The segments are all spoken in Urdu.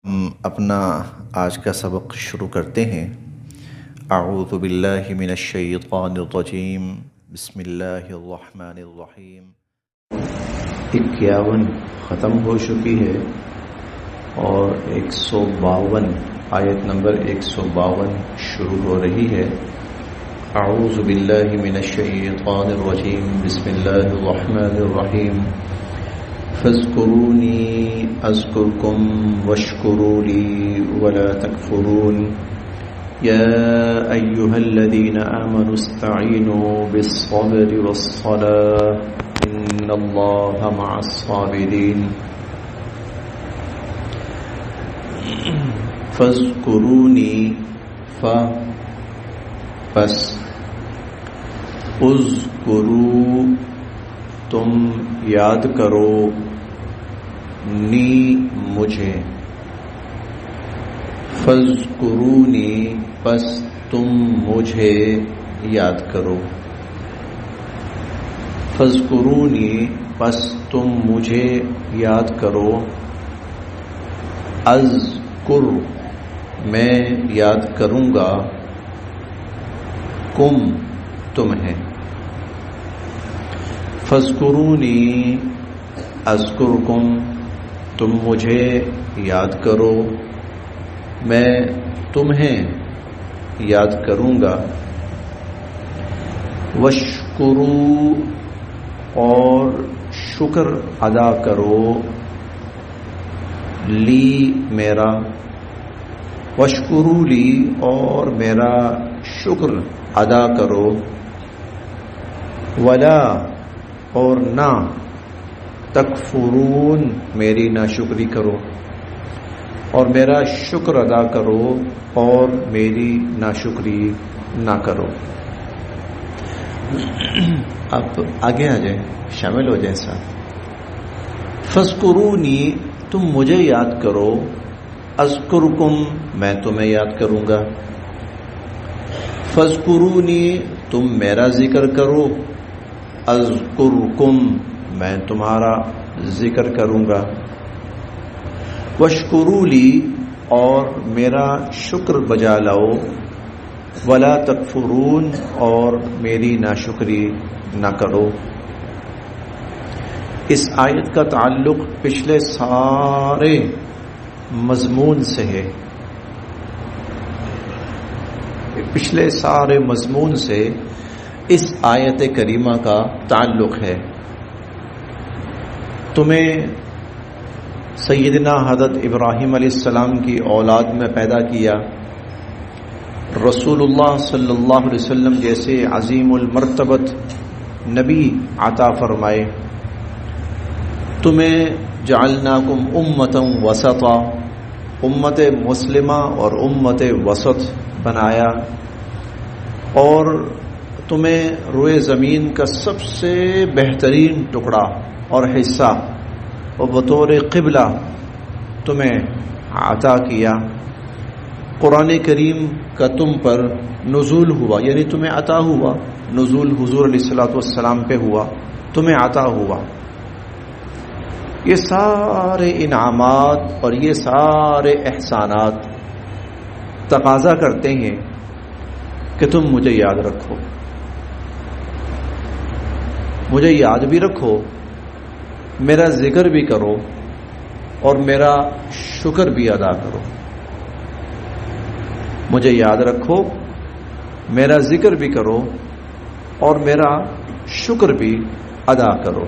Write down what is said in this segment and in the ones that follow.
ہم اپنا آج کا سبق شروع کرتے ہیں۔ اعوذ باللہ من الشیطان الرجیم، بسم اللہ الرحمن الرحیم۔ 51 ختم ہو چکی ہے اور 152 آیت نمبر 152 شروع ہو رہی ہے۔ اعوذ باللہ من الشیطان الرجیم، بسم اللہ الرحمن الرحیم۔ فاذکرونی اذکرکم واشکروا لی ولا تکفرون یا ایہا الذین آمنوا استعینوا بالصبر والصلاة ان اللہ مع الصابرین۔ فاذکرونی پس اذکرو تم یاد کرو، نی مجھے، فاذکرونی پس تم مجھے یاد کرو، فاذکرونی پس تم مجھے یاد کرو، اذکر میں یاد کروں گا، کم تمہیں، فاذکرونی اذکرکم تم مجھے یاد کرو، میں تمہیں یاد کروں گا، واشکرو اور شکر ادا کرو، لی میرا، واشکرو لی اور میرا شکر ادا کرو، ولا اور نہ تکفرون میری ناشکری کرو، اور میرا شکر ادا کرو اور میری ناشکری نہ کرو۔ اب آگے آ جائیں، شامل ہو جائیں ساتھ۔ فاذکرونی تم مجھے یاد کرو، اذکرکم میں تمہیں یاد کروں گا، فاذکرونی تم میرا ذکر کرو، اذکرکم میں تمہارا ذکر کروں گا، واشکروا لی اور میرا شکر بجا لاؤ، ولا تکفرون اور میری ناشکری نہ کرو۔ اس آیت کا تعلق پچھلے سارے مضمون سے ہے، پچھلے سارے مضمون سے اس آیت کریمہ کا تعلق ہے۔ تمہیں سیدنا حضرت ابراہیم علیہ السلام کی اولاد میں پیدا کیا، رسول اللہ صلی اللہ علیہ وسلم جیسے عظیم المرتبت نبی عطا فرمائے، تمہیں جعلناکم امتا وسطا امت مسلمہ اور امت وسط بنایا، اور تمہیں روئے زمین کا سب سے بہترین ٹکڑا اور حصہ اور بطور قبلہ تمہیں عطا کیا۔ قرآن کریم کا تم پر نزول ہوا، یعنی تمہیں عطا ہوا، نزول حضور علیہ الصلوۃ والسلام پہ ہوا، تمہیں عطا ہوا۔ یہ سارے انعامات اور یہ سارے احسانات تقاضا کرتے ہیں کہ تم مجھے یاد رکھو، مجھے یاد بھی رکھو، میرا ذکر بھی کرو اور میرا شکر بھی ادا کرو۔ مجھے یاد رکھو، میرا ذکر بھی کرو اور میرا شکر بھی ادا کرو۔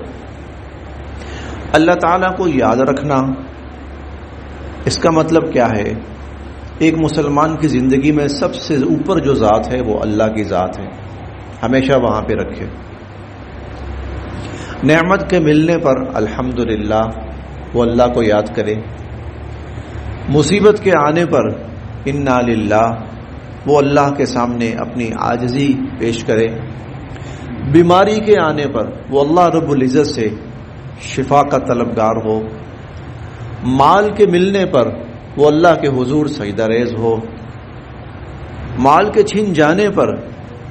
اللہ تعالیٰ کو یاد رکھنا، اس کا مطلب کیا ہے؟ ایک مسلمان کی زندگی میں سب سے اوپر جو ذات ہے وہ اللہ کی ذات ہے، ہمیشہ وہاں پہ رکھے۔ نعمت کے ملنے پر الحمدللہ وہ اللہ کو یاد کرے، مصیبت کے آنے پر انا للہ وہ اللہ کے سامنے اپنی عاجزی پیش کرے، بیماری کے آنے پر وہ اللہ رب العزت سے شفا کا طلبگار ہو، مال کے ملنے پر وہ اللہ کے حضور سجدہ ریز ہو، مال کے چھن جانے پر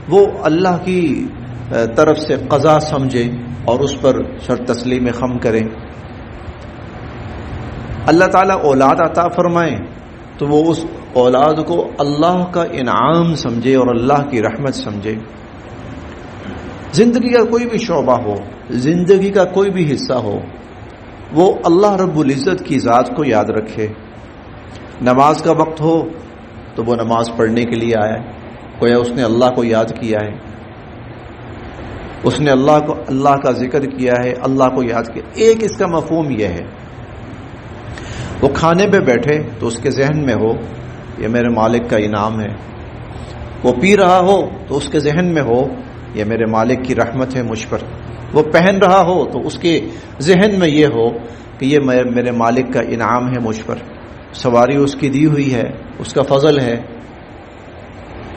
وہ اللہ کی طرف سے قضا سمجھے اور اس پر سر تسلیم خم کرے۔ اللہ تعالیٰ اولاد عطا فرمائے تو وہ اس اولاد کو اللہ کا انعام سمجھے اور اللہ کی رحمت سمجھے. زندگی کا کوئی بھی شعبہ ہو، زندگی کا کوئی بھی حصہ ہو، وہ اللہ رب العزت کی ذات کو یاد رکھے. نماز کا وقت ہو تو وہ نماز پڑھنے کے لیے آیا ہے، گویا اس نے اللہ کو یاد کیا ہے، اس نے اللہ کا ذکر کیا ہے، اللہ کو یاد کیا. ایک اس کا مفہوم یہ ہے، وہ کھانے پہ بیٹھے تو اس کے ذہن میں ہو یہ میرے مالک کا انعام ہے. وہ پی رہا ہو تو اس کے ذہن میں ہو یہ میرے مالک کی رحمت ہے مجھ پر. وہ پہن رہا ہو تو اس کے ذہن میں یہ ہو کہ یہ میرے مالک کا انعام ہے مجھ پر. سواری اس کی دی ہوئی ہے، اس کا فضل ہے.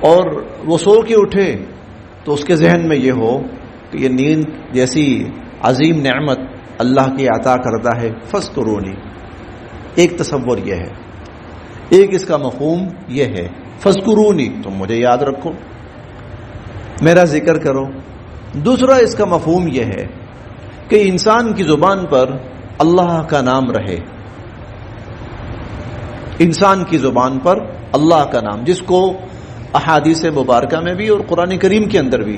اور وہ سو کے اٹھے تو اس کے ذہن میں یہ ہو کہ یہ نیند جیسی عظیم نعمت اللہ کی عطا کرتا ہے. فذکرونی، ایک تصور یہ ہے، ایک اس کا مفہوم یہ ہے فذکرونی، تم مجھے یاد رکھو، میرا ذکر کرو. دوسرا اس کا مفہوم یہ ہے کہ انسان کی زبان پر اللہ کا نام رہے. انسان کی زبان پر اللہ کا نام، جس کو احادیث مبارکہ میں بھی اور قرآن کریم کے اندر بھی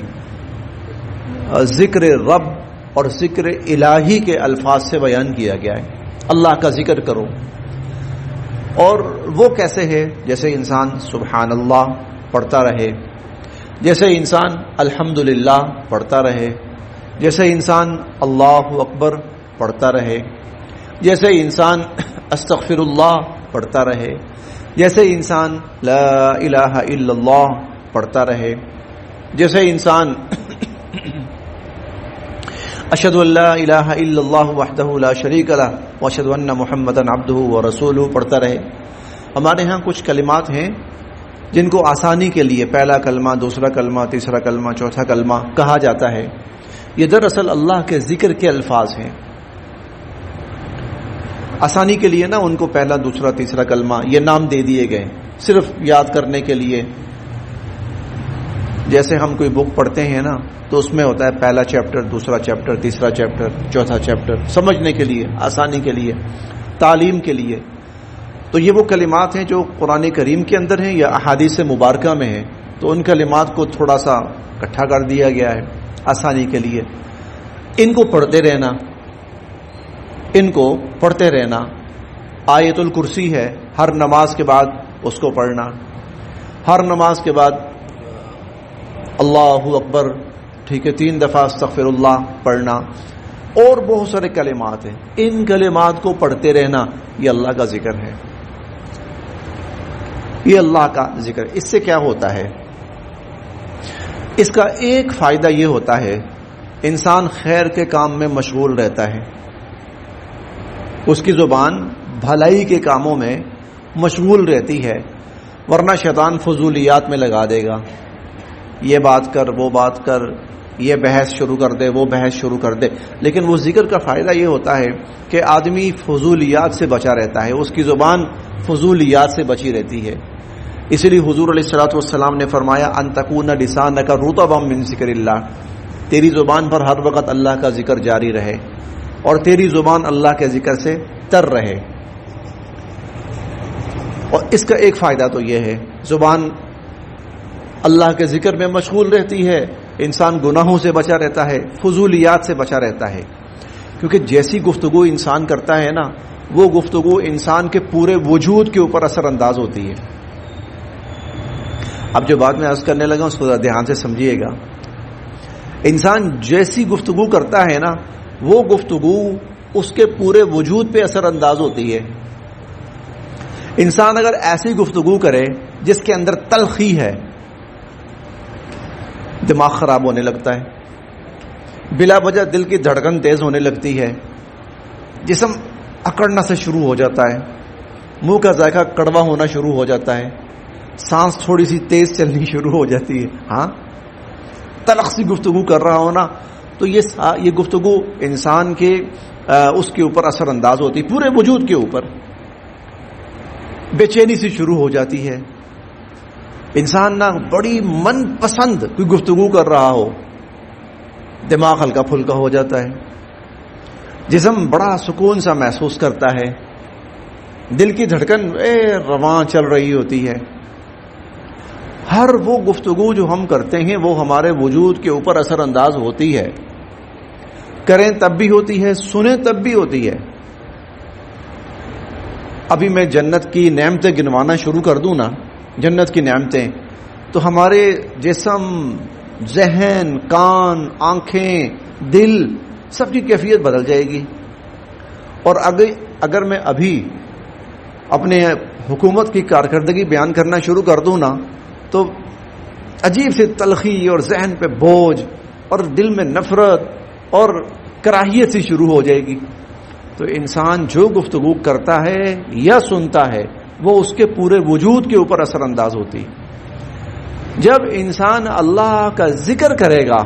ذکر رب اور ذکر الہی کے الفاظ سے بیان کیا گیا ہے. اللہ کا ذکر کرو. اور وہ کیسے ہے؟ جیسے انسان سبحان اللہ پڑھتا رہے، جیسے انسان الحمدللہ پڑھتا رہے، جیسے انسان اللہ اکبر پڑھتا رہے، جیسے انسان استغفر اللہ پڑھتا رہے، جیسے انسان لا الہ الا اللہ پڑھتا رہے، جیسے انسان اشہد ان لا الہ الا اللہ وحدہ لا شریک لہ واشہد ان محمدا عبدہ ورسولہ پڑھتا رہے. ہمارے ہاں کچھ کلمات ہیں جن کو آسانی کے لیے پہلا کلمہ، دوسرا کلمہ، تیسرا کلمہ، چوتھا کلمہ کہا جاتا ہے. یہ دراصل اللہ کے ذکر کے الفاظ ہیں. آسانی کے لیے نا ان کو پہلا، دوسرا، تیسرا کلمہ یہ نام دے دیے گئے صرف یاد کرنے کے لیے. جیسے ہم کوئی بک پڑھتے ہیں نا تو اس میں ہوتا ہے پہلا چیپٹر، دوسرا چیپٹر، تیسرا چیپٹر، چوتھا چیپٹر، سمجھنے کے لیے، آسانی کے لیے، تعلیم کے لیے. تو یہ وہ کلمات ہیں جو قرآن کریم کے اندر ہیں یا احادیث مبارکہ میں ہیں، تو ان کلمات کو تھوڑا سا اکٹھا کر دیا گیا ہے آسانی کے لیے. ان کو پڑھتے رہنا، ان کو پڑھتے رہنا. آیت الکرسی ہے، ہر نماز کے بعد اس کو پڑھنا، ہر نماز کے بعد اللہ اکبر، ٹھیک ہے، 3 دفعہ استغفر اللہ پڑھنا. اور بہت سارے کلمات ہیں، ان کلمات کو پڑھتے رہنا. یہ اللہ کا ذکر ہے، یہ اللہ کا ذکر. اس سے کیا ہوتا ہے؟ اس کا ایک فائدہ یہ ہوتا ہے انسان خیر کے کام میں مشغول رہتا ہے، اس کی زبان بھلائی کے کاموں میں مشغول رہتی ہے. ورنہ شیطان فضولیات میں لگا دے گا، یہ بات کر، وہ بات کر، یہ بحث شروع کر دے، وہ بحث شروع کر دے. لیکن وہ ذکر کا فائدہ یہ ہوتا ہے کہ آدمی فضولیات سے بچا رہتا ہے، اس کی زبان فضولیات سے بچی رہتی ہے. اسی لیے حضور علیہ الصلوۃ والسلام نے فرمایا ان تکون لسانک رطبا من ذکر اللہ، تیری زبان پر ہر وقت اللہ کا ذکر جاری رہے اور تیری زبان اللہ کے ذکر سے تر رہے. اور اس کا ایک فائدہ تو یہ ہے زبان اللہ کے ذکر میں مشغول رہتی ہے، انسان گناہوں سے بچا رہتا ہے، فضولیات سے بچا رہتا ہے. کیونکہ جیسی گفتگو انسان کرتا ہے نا، وہ گفتگو انسان کے پورے وجود کے اوپر اثر انداز ہوتی ہے. اب جو بات میں عرض کرنے لگا اس کو دھیان سے سمجھیے گا. انسان جیسی گفتگو کرتا ہے نا، وہ گفتگو اس کے پورے وجود پہ اثر انداز ہوتی ہے. انسان اگر ایسی گفتگو کرے جس کے اندر تلخی ہے، دماغ خراب ہونے لگتا ہے، بلا وجہ دل کی دھڑکن تیز ہونے لگتی ہے، جسم اکڑنا سے شروع ہو جاتا ہے، منہ کا ذائقہ کڑوا ہونا شروع ہو جاتا ہے، سانس تھوڑی سی تیز چلنی شروع ہو جاتی ہے. ہاں، تلخ سی گفتگو کر رہا ہو نا تو یہ گفتگو انسان کے اس کے اوپر اثر انداز ہوتی ہے، پورے وجود کے اوپر. بے چینی سے شروع ہو جاتی ہے. انسان نہ بڑی من پسند کوئی گفتگو کر رہا ہو، دماغ ہلکا پھلکا ہو جاتا ہے، جسم بڑا سکون سا محسوس کرتا ہے. دل کی دھڑکن رواں چل رہی ہوتی ہے. ہر وہ گفتگو جو ہم کرتے ہیں وہ ہمارے وجود کے اوپر اثر انداز ہوتی ہے. کریں تب بھی ہوتی ہے, سنیں تب بھی ہوتی ہے. ابھی میں جنت کی نعمتیں گنوانا شروع کر دوں نا, جنت کی نعمتیں, تو ہمارے جسم, ذہن, کان, آنکھیں, دل, سب کی کیفیت بدل جائے گی. اور اگر میں ابھی اپنے حکومت کی کارکردگی بیان کرنا شروع کر دوں نا تو عجیب سی تلخی اور ذہن پہ بوجھ اور دل میں نفرت اور کراہیت سی شروع ہو جائے گی. تو انسان جو گفتگو کرتا ہے یا سنتا ہے وہ اس کے پورے وجود کے اوپر اثر انداز ہوتی. جب انسان اللہ کا ذکر کرے گا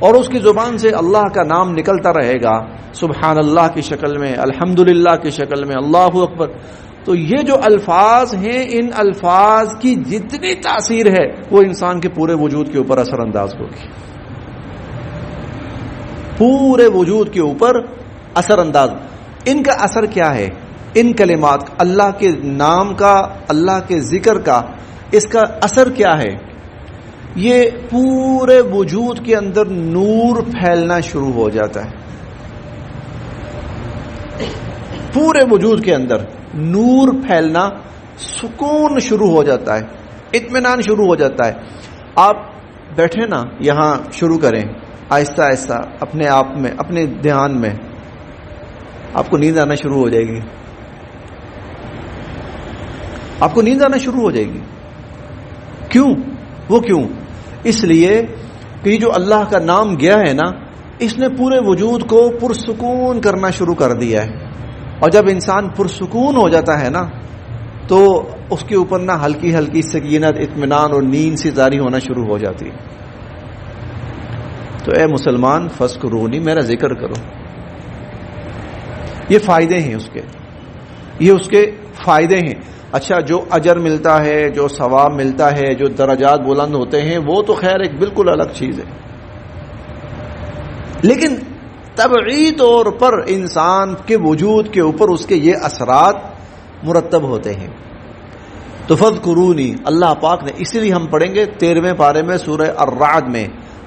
اور اس کی زبان سے اللہ کا نام نکلتا رہے گا, سبحان اللہ کی شکل میں, الحمدللہ کی شکل میں, اللہ اکبر, تو یہ جو الفاظ ہیں ان الفاظ کی جتنی تاثیر ہے وہ انسان کے پورے وجود کے اوپر اثر انداز ہوگی, پورے وجود کے اوپر اثر انداز. ان کا اثر کیا ہے؟ ان کلمات, اللہ کے نام کا, اللہ کے ذکر کا, اس کا اثر کیا ہے؟ یہ پورے وجود کے اندر نور پھیلنا شروع ہو جاتا ہے. پورے وجود کے اندر نور پھیلنا, سکون شروع ہو جاتا ہے, اطمینان شروع ہو جاتا ہے. آپ بیٹھے نا, یہاں شروع کریں آہستہ آہستہ اپنے آپ میں, اپنے دھیان میں, آپ کو نیند آنا شروع ہو جائے گی. آپ کو نیند آنا شروع ہو جائے گی. کیوں؟ وہ کیوں؟ اس لیے کہ یہ جو اللہ کا نام گیا ہے نا, اس نے پورے وجود کو پرسکون کرنا شروع کر دیا ہے. اور جب انسان پرسکون ہو جاتا ہے نا تو اس کے اوپر نا ہلکی ہلکی سکینت, اطمینان اور نیند سی طاری ہونا شروع ہو جاتی ہے. تو اے مسلمان, فذکرونی, میرا ذکر کرو. یہ فائدے ہیں اس کے, یہ اس کے فائدے ہیں. اچھا, جو اجر ملتا ہے, جو ثواب ملتا ہے, جو درجات بلند ہوتے ہیں, وہ تو خیر ایک بالکل الگ چیز ہے. لیکن طبعی طور پر انسان کے وجود کے اوپر اس کے یہ اثرات مرتب ہوتے ہیں. تو فذکرونی, اللہ پاک نے, اسی لیے ہم پڑھیں گے 13ویں پارے میں سورہ الرعد میں,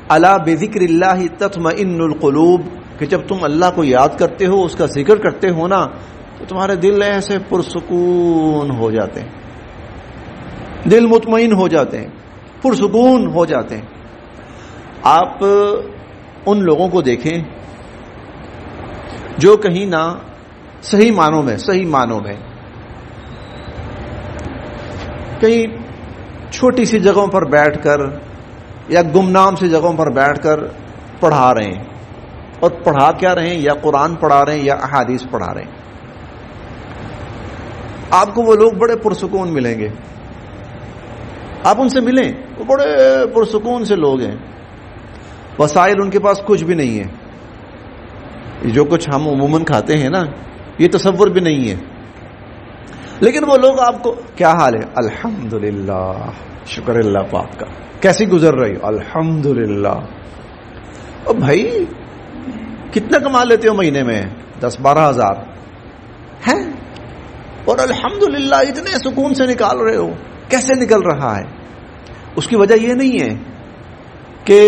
الا بذکر اللہ تطمئن القلوب, کہ جب تم اللہ کو یاد کرتے ہو, اس کا ذکر کرتے ہو نا, تو تمہارے دل ایسے پرسکون ہو جاتے ہیں, دل مطمئن ہو جاتے ہیں, پرسکون ہو جاتے ہیں. آپ ان لوگوں کو دیکھیں جو کہیں نہ صحیح معنوں میں کہیں چھوٹی سی جگہوں پر بیٹھ کر یا گمنام سی جگہوں پر بیٹھ کر پڑھا رہے ہیں, اور پڑھا کیا رہے ہیں, یا قرآن پڑھا رہے ہیں یا احادیث پڑھا رہے ہیں. آپ کو وہ لوگ بڑے پرسکون ملیں گے. آپ ان سے ملیں, وہ بڑے پرسکون سے لوگ ہیں. وسائل ان کے پاس کچھ بھی نہیں ہے. جو کچھ ہم عموماً کھاتے ہیں نا, یہ تصور بھی نہیں ہے. لیکن وہ لوگ آپ کو, کیا حال ہے, الحمدللہ, شکر اللہ پاک کا, کیسی گزر رہی, الحمدللہ. اور بھائی کتنا کما لیتے ہو مہینے میں؟ 10-12 ہزار ہے, اور الحمدللہ اتنے سکون سے نکال رہے ہو. کیسے نکل رہا ہے؟ اس کی وجہ یہ نہیں ہے کہ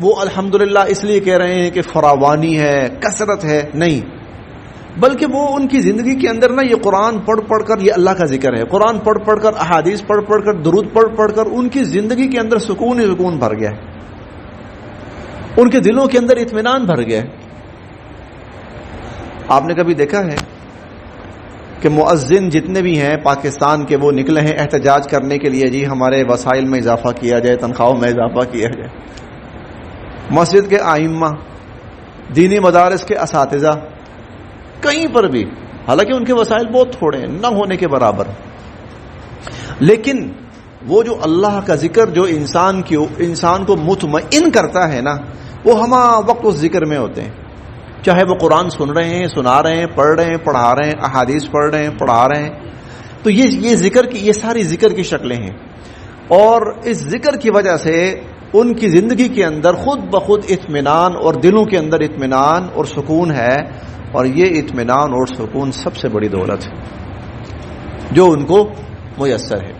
وہ الحمدللہ اس لیے کہہ رہے ہیں کہ فراوانی ہے, کثرت ہے, نہیں, بلکہ وہ ان کی زندگی کے اندر نا یہ قرآن پڑھ پڑھ کر, یہ اللہ کا ذکر ہے, قرآن پڑھ پڑھ کر, احادیث پڑھ پڑھ کر, درود پڑھ پڑھ کر ان کی زندگی کے اندر سکون ہی سکون بھر گیا ہے, ان کے دلوں کے اندر اطمینان بھر گیا ہے. آپ نے کبھی دیکھا ہے کہ مؤذن جتنے بھی ہیں پاکستان کے, وہ نکلے ہیں احتجاج کرنے کے لیے, جی ہمارے وسائل میں اضافہ کیا جائے, تنخواہوں میں اضافہ کیا جائے. مسجد کے ائمہ, دینی مدارس کے اساتذہ, کہیں پر بھی, حالانکہ ان کے وسائل بہت تھوڑے ہیں, نہ ہونے کے برابر, لیکن وہ جو اللہ کا ذکر جو انسان کو مطمئن کرتا ہے نا, وہ ہما وقت اس ذکر میں ہوتے ہیں. چاہے وہ قرآن سن رہے ہیں, سنا رہے ہیں, پڑھ رہے ہیں, پڑھا رہے ہیں, احادیث پڑھ رہے ہیں, پڑھا رہے ہیں, تو یہ ذکر کی, یہ ساری ذکر کی شکلیں ہیں. اور اس ذکر کی وجہ سے ان کی زندگی کے اندر خود بخود اطمینان, اور دلوں کے اندر اطمینان اور سکون ہے. اور یہ اطمینان اور سکون سب سے بڑی دولت ہے جو ان کو میسر ہے.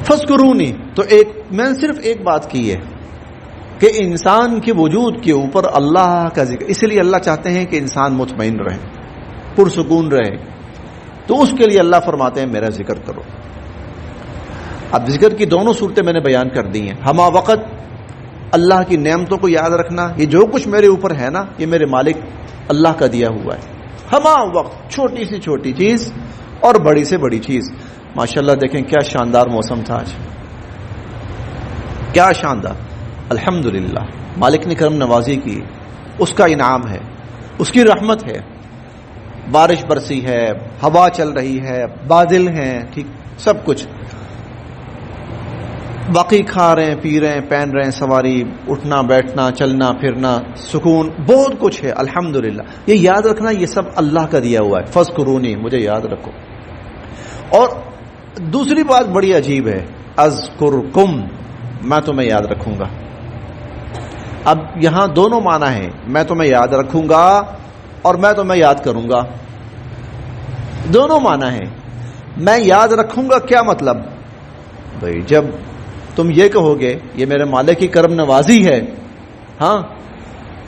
فذکرونی، تو میں نے صرف ایک بات کی ہے کہ انسان کے وجود کے اوپر اللہ کا ذکر، اس لیے اللہ چاہتے ہیں کہ انسان مطمئن رہے، پرسکون رہے، تو اس کے لیے اللہ فرماتے ہیں میرا ذکر کرو. اب ذکر کی دونوں صورتیں میں نے بیان کر دی ہیں. ہما وقت اللہ کی نعمتوں کو یاد رکھنا، یہ جو کچھ میرے اوپر ہے نا یہ میرے مالک اللہ کا دیا ہوا ہے. ہما وقت چھوٹی سے چھوٹی چیز اور بڑی سے بڑی چیز. ماشاءاللہ دیکھیں کیا شاندار موسم تھا آج، کیا شاندار. الحمدللہ مالک نے کرم نوازی کی، اس کا انعام ہے، اس کی رحمت ہے. بارش برسی ہے، ہوا چل رہی ہے، بادل ہیں، ٹھیک سب کچھ. باقی کھا رہے ہیں، پی رہے ہیں، پہن رہے ہیں، سواری، اٹھنا بیٹھنا، چلنا پھرنا، سکون، بہت کچھ ہے الحمدللہ. یہ یاد رکھنا یہ سب اللہ کا دیا ہوا ہے. فذکرونی، مجھے یاد رکھو. اور دوسری بات بڑی عجیب ہے، اذکرکم، میں تمہیں یاد رکھوں گا. اب یہاں دونوں معنی ہیں، میں تمہیں یاد رکھوں گا اور میں تمہیں یاد کروں گا، دونوں معنی ہیں. میں یاد رکھوں گا کیا مطلب؟ بھائی جب تم یہ کہو گے یہ میرے مالک کی کرم نوازی ہے، ہاں،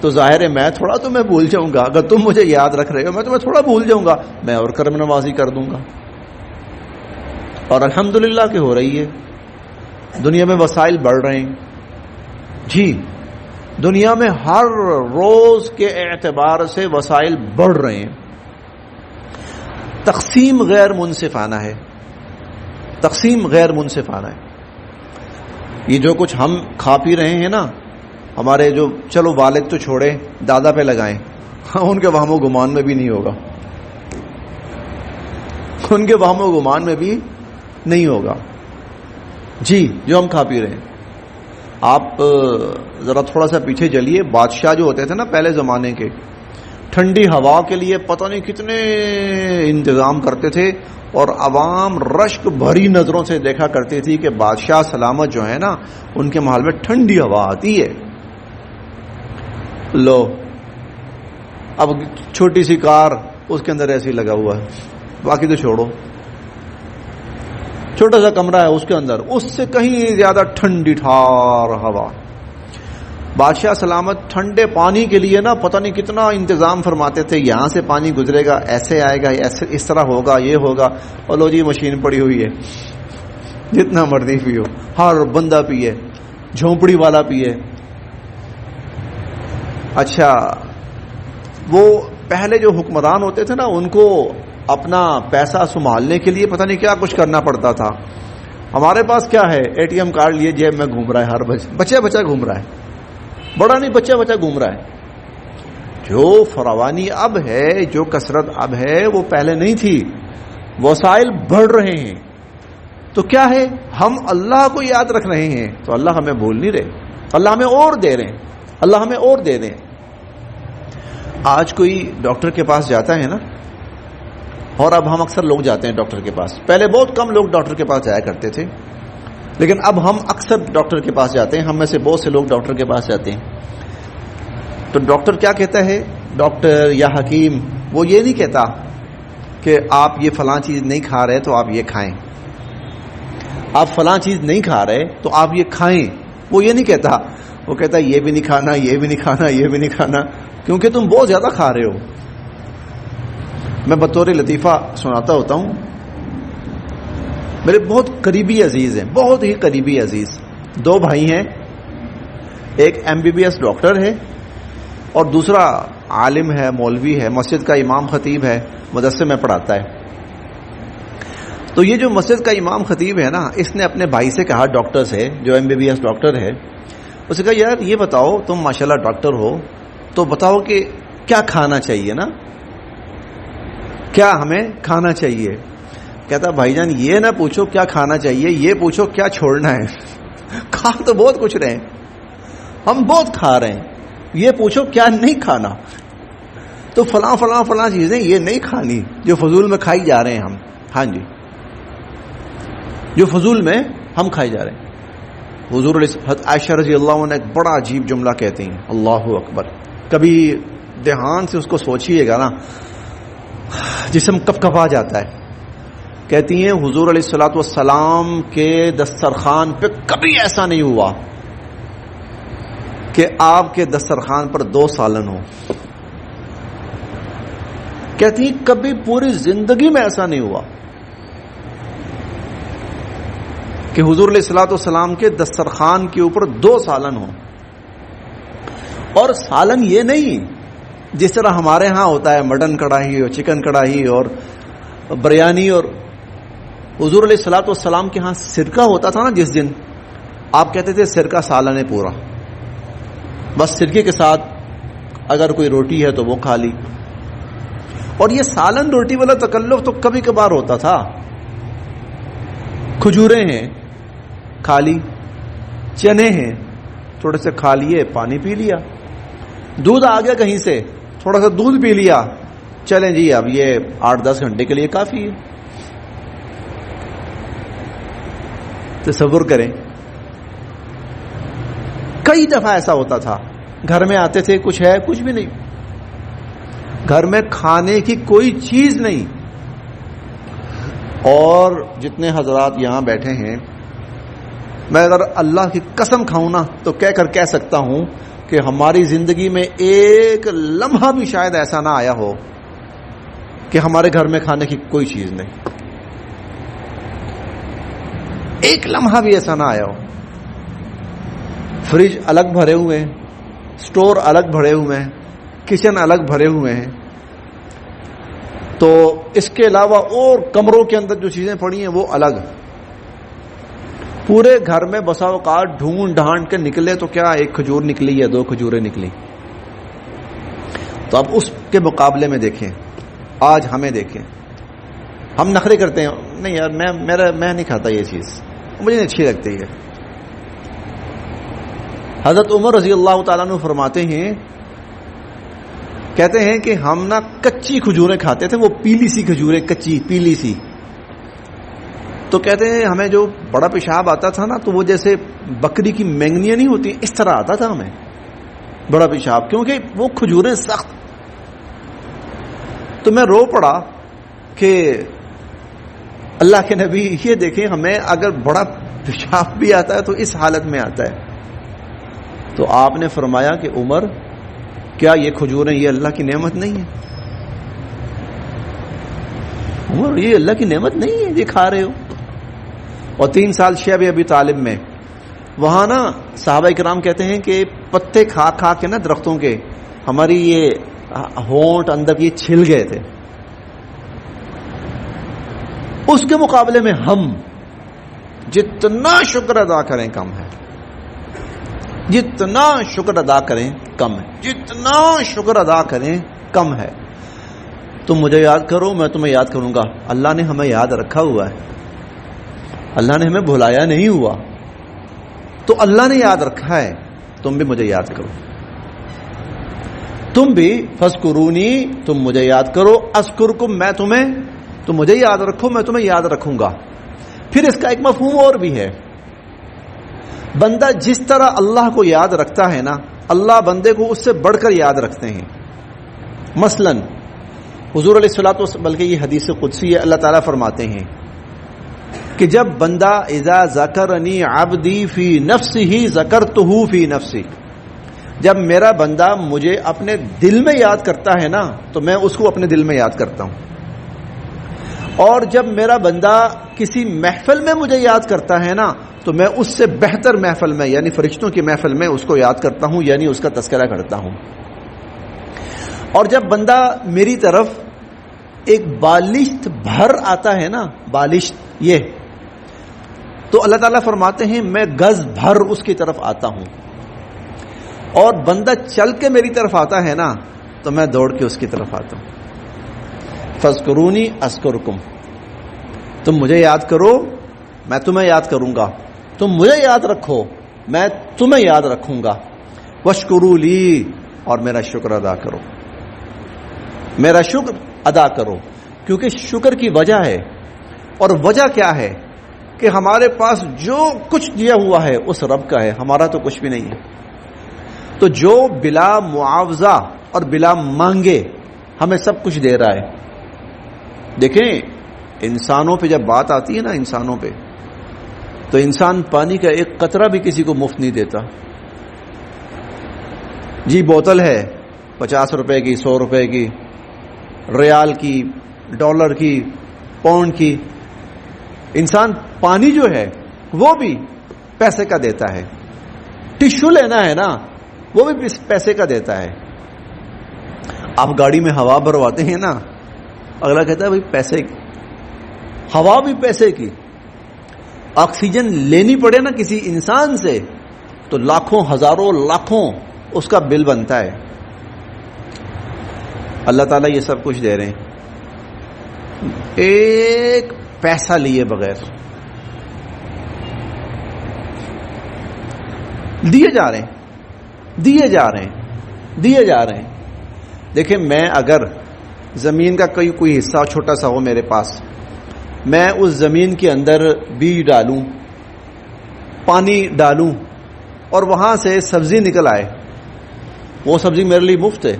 تو ظاہر ہے میں تھوڑا تمہیں بھول جاؤں گا. اگر تم مجھے یاد رکھ رہے ہو میں تمہیں تھوڑا بھول جاؤں گا، میں اور کرم نوازی کر دوں گا. اور الحمدللہ کہ ہو رہی ہے. دنیا میں وسائل بڑھ رہے ہیں جی، دنیا میں ہر روز کے اعتبار سے وسائل بڑھ رہے ہیں. تقسیم غیر منصفانہ ہے، تقسیم غیر منصفانہ ہے. یہ جو کچھ ہم کھا پی رہے ہیں نا، ہمارے جو، چلو والد تو چھوڑے، دادا پہ لگائیں، ان کے وہم و گمان میں بھی نہیں ہوگا، ان کے وہم و گمان میں بھی نہیں ہوگا جی جو ہم کھا پی رہے ہیں. آپ ذرا تھوڑا سا پیچھے چلیے، بادشاہ جو ہوتے تھے نا پہلے زمانے کے، ٹھنڈی ہوا کے لیے پتہ نہیں کتنے انتظام کرتے تھے، اور عوام رشک بھری نظروں سے دیکھا کرتی تھی کہ بادشاہ سلامت جو ہے نا ان کے محل میں ٹھنڈی ہوا آتی ہے. لو اب چھوٹی سی کار، اس کے اندر ایسے لگا ہوا ہے، باقی تو چھوڑو، چھوٹا سا کمرہ ہے اس کے اندر، اس سے کہیں زیادہ ٹھنڈی ٹھار ہوا. بادشاہ سلامت ٹھنڈے پانی کے لیے نا پتہ نہیں کتنا انتظام فرماتے تھے، یہاں سے پانی گزرے گا، ایسے آئے گا، ایسے اس طرح ہوگا، یہ ہوگا. اور لو جی مشین پڑی ہوئی ہے، جتنا مرضی پیو، ہر بندہ پیے، جھونپڑی والا پیے. اچھا وہ پہلے جو حکمران ہوتے تھے نا ان کو اپنا پیسہ سنبھالنے کے لیے پتہ نہیں کیا کچھ کرنا پڑتا تھا. ہمارے پاس کیا ہے، اے ٹی ایم کارڈ لیے جیب میں گھوم رہا ہے، ہر بچہ گھوم رہا ہے، بڑا نہیں بچہ گھوم رہا ہے. جو فراوانی اب ہے، جو کثرت اب ہے وہ پہلے نہیں تھی. وسائل بڑھ رہے ہیں تو کیا ہے، ہم اللہ کو یاد رکھ رہے ہیں تو اللہ ہمیں بھول نہیں رہے، اللہ ہمیں اور دے رہے ہیں، اللہ ہمیں اور دے دیں. آج کوئی ڈاکٹر کے پاس جاتا ہے نا، اور اب ہم اکثر لوگ جاتے ہیں ڈاکٹر کے پاس، پہلے بہت کم لوگ ڈاکٹر کے پاس جایا کرتے تھے، لیکن اب ہم اکثر ڈاکٹر کے پاس جاتے ہیں. ہم میں سے بہت سے لوگ ڈاکٹر کے پاس جاتے ہیں. تو ڈاکٹر کیا کہتا ہے، ڈاکٹر یا حکیم وہ یہ نہیں کہتا کہ آپ یہ فلاں چیز نہیں کھا رہے تو آپ یہ کھائیں، آپ فلاں چیز نہیں کھا رہے تو آپ یہ کھائیں. وہ یہ نہیں کہتا، وہ کہتا ہے یہ بھی نہیں کھانا، یہ بھی نہیں کھانا، یہ بھی نہیں کھانا، کیونکہ تم بہت زیادہ کھا رہے ہو. میں بطور لطیفہ سناتا ہوتا ہوں. میرے بہت قریبی عزیز ہیں، بہت ہی قریبی عزیز، دو بھائی ہیں، ایک MBBS ڈاکٹر ہے اور دوسرا عالم ہے، مولوی ہے، مسجد کا امام خطیب ہے، مدرسے میں پڑھاتا ہے. تو یہ جو مسجد کا امام خطیب ہے نا، اس نے اپنے بھائی سے کہا، ڈاکٹر سے، جو MBBS ڈاکٹر ہے، اسے کہا یار یہ بتاؤ تم ماشاءاللہ ڈاکٹر ہو تو بتاؤ کہ کیا کھانا چاہیے نا، کیا ہمیں کھانا چاہیے. کہتا بھائی جان یہ نہ پوچھو کیا کھانا چاہیے، یہ پوچھو کیا چھوڑنا ہے. کھا تو بہت کچھ رہے ہیں، ہم بہت کھا رہے ہیں، یہ پوچھو کیا نہیں کھانا. تو فلاں فلاں فلاں چیزیں یہ نہیں کھانی جو فضول میں کھائی جا رہے ہیں ہم. ہاں جی، جو فضول میں ہم کھائی جا رہے ہیں. حضور عائشہ رضی اللہ عنہ ایک بڑا عجیب جملہ کہتے ہیں، اللہ اکبر. کبھی دھیان سے اس کو سوچیے گا نا، جسم کپ کپا جاتا ہے. کہتی ہیں حضور علیہ الصلوۃ والسلام کے دسترخوان پہ کبھی ایسا نہیں ہوا کہ آپ کے دسترخوان پر 2 سالن ہو. کہتی ہیں کبھی پوری زندگی میں ایسا نہیں ہوا کہ حضور علیہ الصلوۃ والسلام کے دسترخوان کے اوپر 2 سالن ہو. اور سالن یہ نہیں جس طرح ہمارے ہاں ہوتا ہے مٹن کڑاہی اور چکن کڑاہی اور بریانی، اور حضور علیہ الصلوۃ والسلام کے ہاں سرکہ ہوتا تھا نا. جس دن آپ کہتے تھے سرکہ سالن ہے پورا، بس سرکے کے ساتھ اگر کوئی روٹی ہے تو وہ کھا لی. اور یہ سالن روٹی والا تکلف تو کبھی کبھار ہوتا تھا. کھجوریں ہیں کھا لی، چنے ہیں تھوڑے سے کھا لیے، پانی پی لیا، دودھ آ گیا کہیں سے تھوڑا سا دودھ پی لیا، چلیں جی اب یہ 8-10 گھنٹے کے لیے کافی ہے. تصور کریں کئی دفعہ ایسا ہوتا تھا. گھر میں آتے تھے، کچھ ہے کچھ بھی نہیں، گھر میں کھانے کی کوئی چیز نہیں. اور جتنے حضرات یہاں بیٹھے ہیں، میں اگر اللہ کی قسم کھاؤں نا تو کہہ سکتا ہوں کہ ہماری زندگی میں ایک لمحہ بھی شاید ایسا نہ آیا ہو کہ ہمارے گھر میں کھانے کی کوئی چیز نہیں. ایک لمحہ بھی ایسا نہ آیا ہو. فریج الگ بھرے ہوئے ہیں، سٹور الگ بھرے ہوئے ہیں، کچن الگ بھرے ہوئے ہیں. تو اس کے علاوہ اور کمروں کے اندر جو چیزیں پڑی ہیں وہ الگ. پورے گھر میں بسا اوقات ڈھونڈ ڈھانڈ کے نکلے تو کیا 1 کھجور نکلی یا 2 کھجوریں نکلی. تو اب اس کے مقابلے میں دیکھیں، آج ہمیں دیکھیں، ہم نخرے کرتے ہیں، نہیں یار میں نہیں کھاتا یہ چیز، مجھے نہیں اچھی لگتی ہے. حضرت عمر رضی اللہ تعالیٰ عنہ فرماتے ہیں، کہتے ہیں کہ ہم نا کچی کھجوریں کھاتے تھے، وہ پیلی سی کھجوریں، کچی پیلی سی. تو کہتے ہیں ہمیں جو بڑا پیشاب آتا تھا نا تو وہ جیسے بکری کی مینگنیاں نہیں ہوتی اس طرح آتا تھا ہمیں بڑا پیشاب، کیونکہ وہ کھجوریں سخت. تو میں رو پڑا کہ اللہ کے نبی یہ دیکھیں ہمیں اگر بڑا پیشاب بھی آتا ہے تو اس حالت میں آتا ہے. تو آپ نے فرمایا کہ عمر کیا یہ کھجوریں یہ اللہ کی نعمت نہیں ہے؟ عمر یہ اللہ کی نعمت نہیں ہے یہ کھا رہے ہو؟ اور 3 سال شیب ابی طالب میں وہاں نا صحابہ کرام کہتے ہیں کہ پتے کھا کھا کے نا درختوں کے ہماری یہ ہونٹ اندر یہ چھل گئے تھے. اس کے مقابلے میں ہم جتنا شکر ادا کریں کم ہے، جتنا شکر ادا کریں کم ہے، جتنا شکر ادا کریں کم ہے. تم مجھے یاد کرو میں تمہیں یاد کروں گا. اللہ نے ہمیں یاد رکھا ہوا ہے، اللہ نے ہمیں بھلایا نہیں ہوا. تو اللہ نے یاد رکھا ہے، تم بھی مجھے یاد کرو. تم بھی فذکرونی، تم مجھے یاد کرو، اذکرکم، میں تمہیں، تم مجھے یاد رکھو میں تمہیں یاد رکھوں گا. پھر اس کا ایک مفہوم اور بھی ہے. بندہ جس طرح اللہ کو یاد رکھتا ہے نا، اللہ بندے کو اس سے بڑھ کر یاد رکھتے ہیں. مثلا حضور علیہ الصلوۃ والسلام، بلکہ یہ حدیث قدسی ہے، اللہ تعالیٰ فرماتے ہیں کہ جب بندہ اذا ذکرنی عبدی فی نفسہ ذکرتہ فی نفسی، جب میرا بندہ مجھے اپنے دل میں یاد کرتا ہے نا تو میں اس کو اپنے دل میں یاد کرتا ہوں. اور جب میرا بندہ کسی محفل میں مجھے یاد کرتا ہے نا تو میں اس سے بہتر محفل میں یعنی فرشتوں کی محفل میں اس کو یاد کرتا ہوں، یعنی اس کا تذکرہ کرتا ہوں. اور جب بندہ میری طرف ایک بالشت بھر آتا ہے نا، بالشت یہ، تو اللہ تعالیٰ فرماتے ہیں میں گز بھر اس کی طرف آتا ہوں. اور بندہ چل کے میری طرف آتا ہے نا تو میں دوڑ کے اس کی طرف آتا ہوں. فذکرونی اذکرکم، تم مجھے یاد کرو میں تمہیں یاد کروں گا. تم مجھے یاد رکھو میں تمہیں یاد رکھوں گا. واشکروا لی، اور میرا شکر ادا کرو، میرا شکر ادا کرو. کیونکہ شکر کی وجہ ہے، اور وجہ کیا ہے کہ ہمارے پاس جو کچھ دیا ہوا ہے اس رب کا ہے، ہمارا تو کچھ بھی نہیں ہے. تو جو بلا معاوضہ اور بلا مانگے ہمیں سب کچھ دے رہا ہے. دیکھیں انسانوں پہ جب بات آتی ہے نا، انسانوں پہ، تو انسان پانی کا ایک قطرہ بھی کسی کو مفت نہیں دیتا. جی بوتل ہے 50 روپے کی، 100 روپے کی، ریال کی، ڈالر کی، پاؤنڈ کی. انسان پانی جو ہے وہ بھی پیسے کا دیتا ہے. ٹشو لینا ہے نا، وہ بھی پیسے کا دیتا ہے. آپ گاڑی میں ہوا بھرواتے ہیں نا، اگلا کہتا ہے بھائی پیسے کی، ہوا بھی پیسے کی. آکسیجن لینی پڑے نا کسی انسان سے تو لاکھوں، ہزاروں، لاکھوں اس کا بل بنتا ہے. اللہ تعالیٰ یہ سب کچھ دے رہے ہیں ایک پیسہ لیے بغیر. دیے جا رہے ہیں، دیے جا رہے ہیں، دیے جا رہے ہیں. دیکھیں میں اگر زمین کا کوئی حصہ چھوٹا سا ہو میرے پاس، میں اس زمین کے اندر بیج ڈالوں، پانی ڈالوں اور وہاں سے سبزی نکل آئے، وہ سبزی میرے لیے مفت ہے،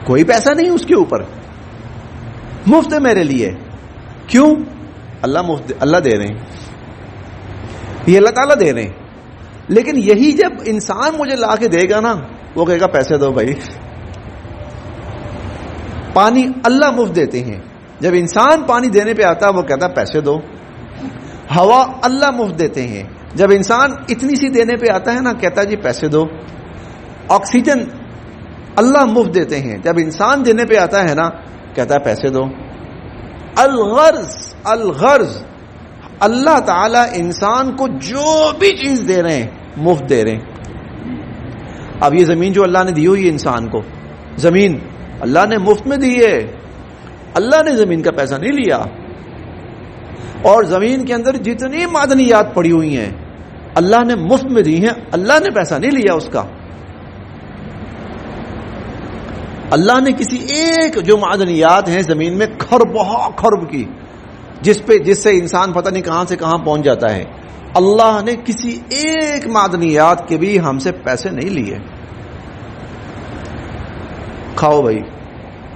کوئی پیسہ نہیں اس کے اوپر، مفت ہے میرے لیے. کیوں؟ اللہ دے رہے ہیں، یہ اللہ تعالیٰ دے رہے ہیں. لیکن یہی جب انسان مجھے لا کے دے گا نا، وہ کہے گا پیسے دو بھائی. پانی اللہ مفت دیتے ہیں. جب انسان پانی دینے پہ آتا ہے وہ کہتا ہے پیسے دو. ہوا اللہ مفت دیتے ہیں. جب انسان اتنی سی دینے پہ آتا ہے نا، کہتا ہے جی پیسے دو. آکسیجن اللہ مفت دیتے ہیں. جب انسان دینے پہ آتا ہے نا، کہتا ہے پیسے دو. الغرض اللہ تعالی انسان کو جو بھی چیز دے رہے ہیں مفت دے رہے ہیں. اب یہ زمین جو اللہ نے دی ہوئی ہے انسان کو، زمین اللہ نے مفت میں دی ہے، اللہ نے زمین کا پیسہ نہیں لیا. اور زمین کے اندر جتنی معدنیات پڑی ہوئی ہیں اللہ نے مفت میں دی ہیں، اللہ نے پیسہ نہیں لیا اس کا. اللہ نے کسی ایک جو معدنیات ہیں زمین میں خرب کی، جس سے انسان پتہ نہیں کہاں سے کہاں پہنچ جاتا ہے، اللہ نے کسی ایک معدنیات کے بھی ہم سے پیسے نہیں لیے. کھاؤ بھائی،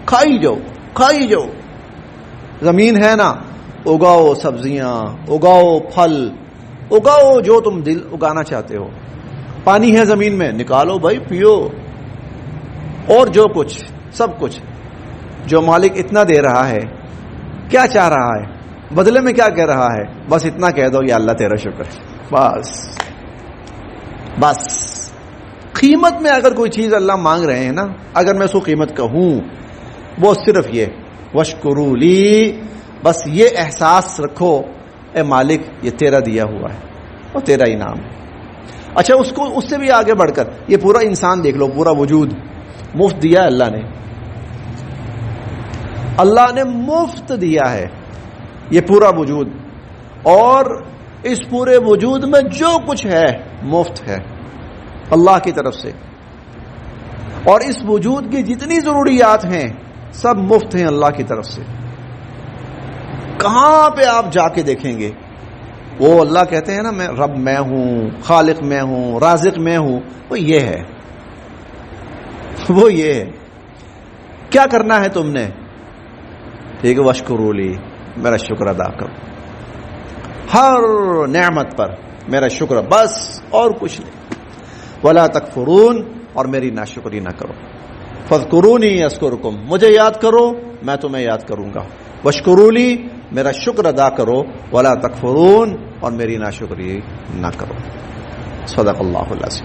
کھائی جاؤ، کھائی جاؤ. زمین ہے نا، اگاؤ سبزیاں، اگاؤ پھل، اگاؤ جو تم دل اگانا چاہتے ہو. پانی ہے زمین میں، نکالو بھائی، پیو. اور جو کچھ، سب کچھ جو مالک اتنا دے رہا ہے، کیا چاہ رہا ہے بدلے میں؟ کیا کہہ رہا ہے؟ بس اتنا کہہ دو یا اللہ تیرا شکر. بس قیمت میں اگر کوئی چیز اللہ مانگ رہے ہیں نا، اگر میں اس کو قیمت کہوں، وہ صرف یہ وشکروا لی، بس یہ احساس رکھو اے مالک یہ تیرا دیا ہوا ہے اور تیرا انعام ہے. اچھا اس سے بھی آگے بڑھ کر یہ پورا انسان دیکھ لو، پورا وجود مفت دیا ہے اللہ نے. اللہ نے مفت دیا ہے یہ پورا وجود، اور اس پورے وجود میں جو کچھ ہے مفت ہے اللہ کی طرف سے. اور اس وجود کی جتنی ضروریات ہیں سب مفت ہیں اللہ کی طرف سے. کہاں پہ آپ جا کے دیکھیں گے وہ اللہ کہتے ہیں نا میں رب میں ہوں، خالق میں ہوں، رازق میں ہوں، وہ یہ ہے، وہ یہ ہے. کیا کرنا ہے تم نے؟ ٹھیک ہے، وشکروا لی، میرا شکر ادا کرو، ہر نعمت پر میرا شکر، بس اور کچھ نہیں. ولا تکفرون، اور میری ناشکری نہ کرو. فاذکرونی اذکرکم، مجھے یاد کرو میں تمہیں یاد کروں گا. واشکروا لی، میرا شکر ادا کرو. ولا تکفرون، اور میری ناشکری نہ کرو. صدق اللہ العظیم.